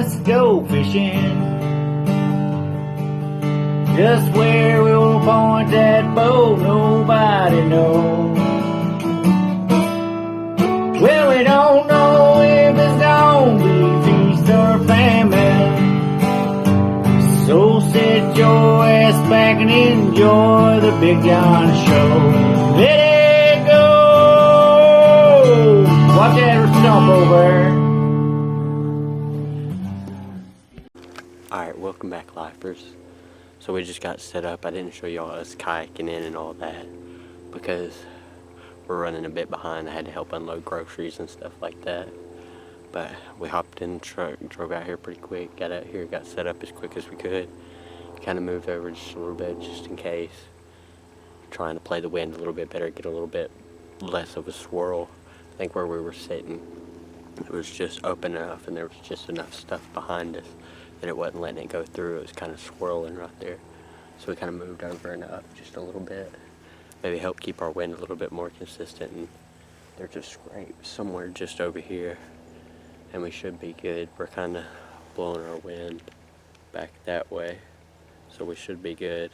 let's go fishing. Just where we'll point that boat, nobody knows. Well, we don't know if it's gonna be feast or famine. So sit your ass back and enjoy the Big John Show. Let it go! Watch that stump over. Alright, welcome back, lifers. So we just got set up. I didn't show y'all us kayaking in and all that because we're running a bit behind. I had to help unload groceries and stuff like that. But we hopped in the truck, drove out here pretty quick, got out here, got set up as quick as we could. Kind of moved over just a little bit just in case. Trying to play the wind a little bit better, get a little bit less of a swirl. I think where we were sitting, it was just open enough and there was just enough stuff behind us that it wasn't letting it go through. It was kind of swirling right there. So we kind of moved over and up just a little bit. Maybe help keep our wind a little bit more consistent. And they're just scraped somewhere just over here. And we should be good. We're kind of blowing our wind back that way. So we should be good.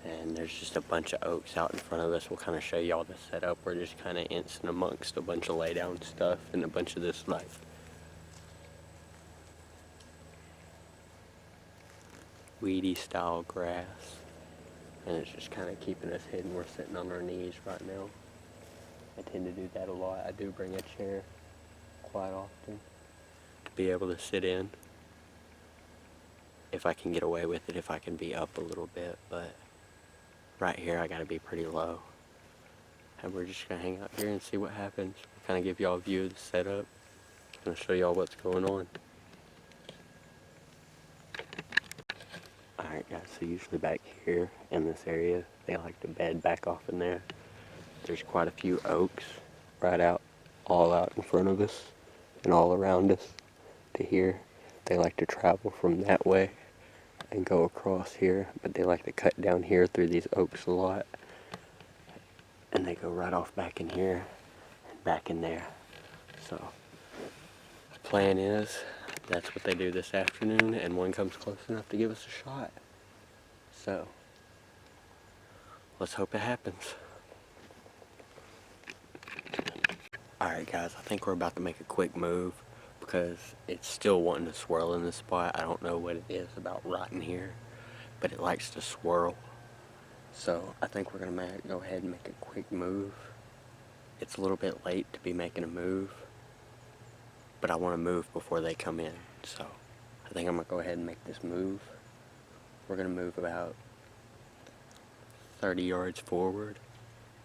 And there's just a bunch of oaks out in front of us. We'll kind of show y'all the setup. We're just kind of in amongst a bunch of lay down stuff and a bunch of this like weedy style grass, and it's just kind of keeping us hidden. We're sitting on our knees right now. I tend to do that a lot. I do bring a chair quite often to be able to sit in if I can get away with it, if I can be up a little bit, but right here I gotta be pretty low. And we're just gonna hang out here and see what happens. Kind of give y'all a view of the setup. Gonna show y'all what's going on. Alright guys, so usually back here in this area, they like to bed back off in there. There's quite a few oaks right out, all out in front of us and all around us to here. They like to travel from that way and go across here, but they like to cut down here through these oaks a lot. And they go right off back in here and back in there. So the plan is that's what they do this afternoon, and one comes close enough to give us a shot. So let's hope it happens. Alright guys, I think we're about to make a quick move because it's still wanting to swirl in this spot. I don't know what it is about right in here, but it likes to swirl. So I think we're going to go ahead and make a quick move. It's a little bit late to be making a move, but I want to move before they come in. So I think I'm going to go ahead and make this move. We're going to move about 30 yards forward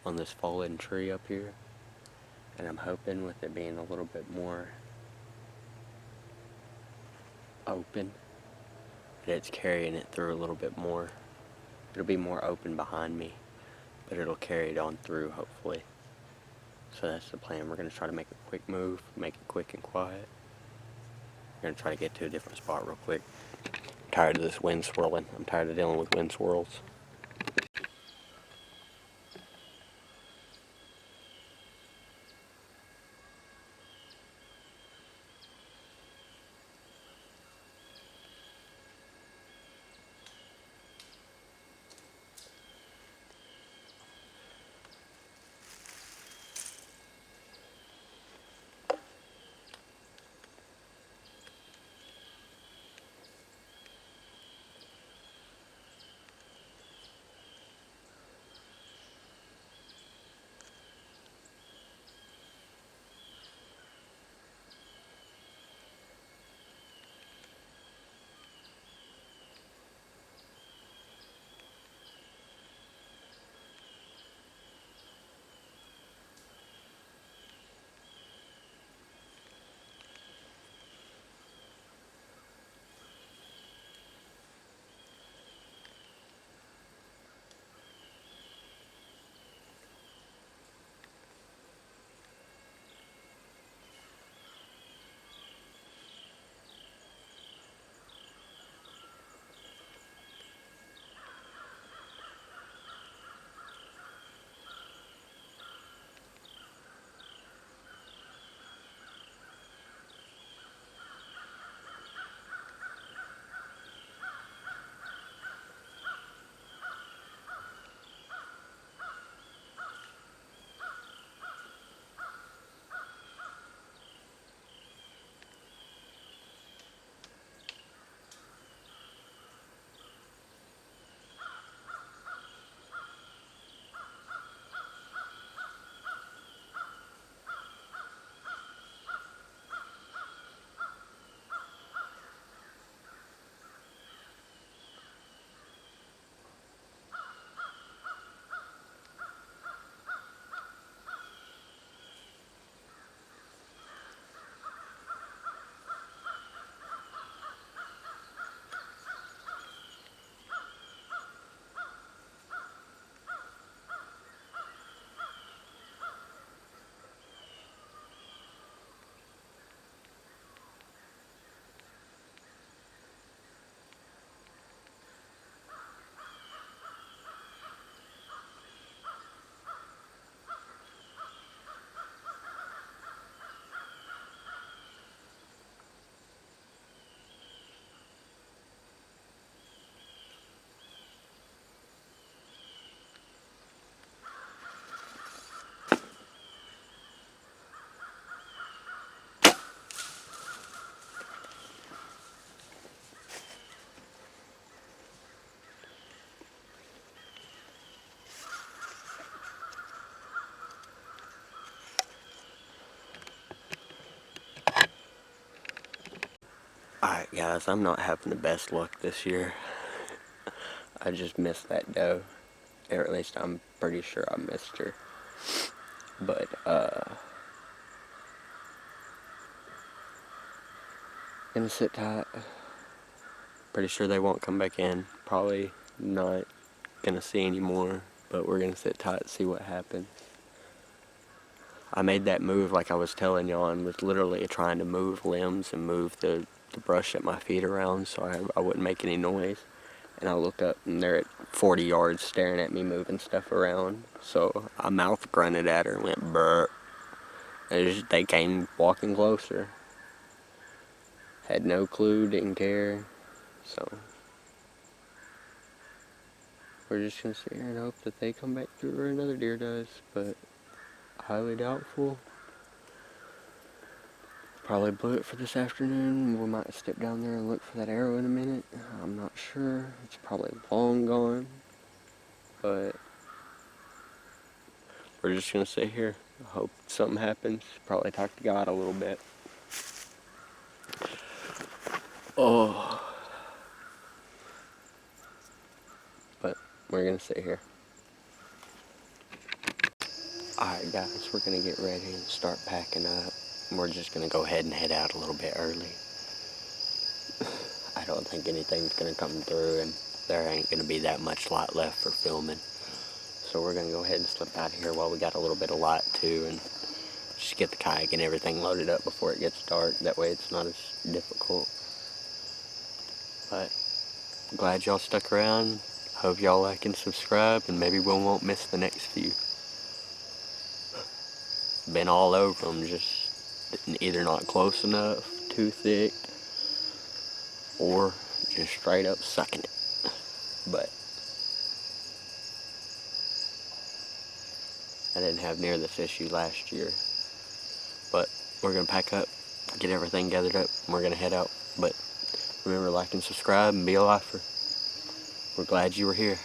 on this fallen tree up here. And I'm hoping with it being a little bit more open, that it's carrying it through a little bit more. It'll be more open behind me, but it'll carry it on through hopefully. So that's the plan. We're going to try to make a quick move, make it quick and quiet. We're going to try to get to a different spot real quick. I'm tired of this wind swirling. I'm tired of dealing with wind swirls. Alright guys, I'm not having the best luck this year. I just missed that doe. Or at least I'm pretty sure I missed her. But, gonna sit tight. Pretty sure they won't come back in. Probably not gonna see anymore, but we're gonna sit tight and see what happens. I made that move like I was telling y'all and was literally trying to move limbs and move the brush at my feet around so I wouldn't make any noise. And I looked up and they're at 40 yards staring at me moving stuff around. So I mouth grunted at her and went brr. They came walking closer. Had no clue, didn't care. So we're just gonna sit here and hope that they come back through or another deer does, but highly doubtful. Probably blew it for this afternoon. We might step down there and look for that arrow in a minute. I'm not sure. It's probably long gone. But we're just gonna sit here. Hope something happens. Probably talk to God a little bit. Oh. But we're gonna sit here. Alright guys, we're gonna get ready and start packing up. We're just gonna go ahead and head out a little bit early. I don't think anything's gonna come through and there ain't gonna be that much light left for filming. So we're gonna go ahead and slip out of here while we got a little bit of light too and just get the kayak and everything loaded up before it gets dark. That way it's not as difficult. But I'm glad y'all stuck around. Hope y'all like and subscribe and maybe we won't miss the next few. Been all over them, just either not close enough, too thick, or just straight up sucking it. But I didn't have near this issue last year. But we're gonna pack up, get everything gathered up, and we're gonna head out. But remember, like and subscribe and be a lifer. We're glad you were here.